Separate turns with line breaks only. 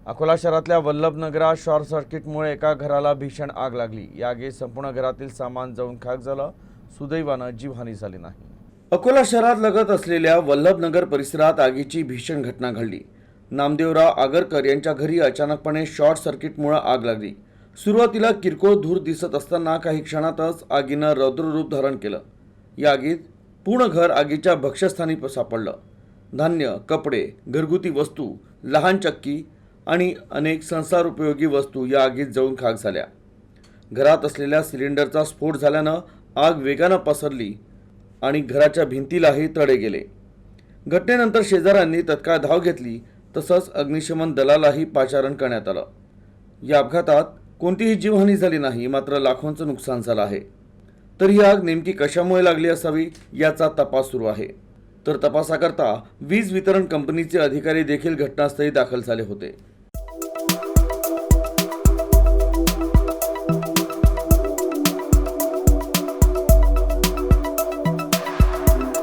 अकोला शहरातल्या वल्लभनगरात शॉर्ट सर्किटमुळे एका घराला भीषण आग लागली। या आगीत संपूर्ण घरातील सामान जळून खाक झालं। सुदैवानं जीवहानी झाली नाही। अकोला शहरात लगत असलेल्या वल्लभनगर परिसरात आगीची भीषण घटना घडली। नामदेवराव आगरकर यांच्या घरी अचानकपणे शॉर्ट सर्किटमुळे आग लागली। सुरुवातीला किरकोळ धूर दिसत असताना काही क्षणातच आगीनं रौद्ररूप धारण केलं। या आगीत पूर्ण घर आगीच्या भक्ष्यस्थानी सापडलं। धान्य, कपडे, घरगुती वस्तू, लहान चक्की आणि अनेक संसारोपयोगी वस्तू या आगीत जळून खाक झाल्या। घरात असलेल्या सिलेंडरचा स्फोट झाल्यानं आग वेगानं पसरली आणि घराच्या भिंतीलाही तडे गेले। घटनेनंतर शेजाऱ्यांनी तत्काळ धाव घेतली, तसंच अग्निशमन दलालाही पाचारण करण्यात आलं। या अपघातात कोणतीही जीवहानी झाली नाही, मात्र लाखोंचं नुकसान झालं आहे। तर ही आग नेमकी कशामुळे लागली असावी याचा तपास सुरू आहे। तर तपासाकरता वीज वितरण कंपनीचे अधिकारी देखील घटनास्थळी दाखल झाले होते।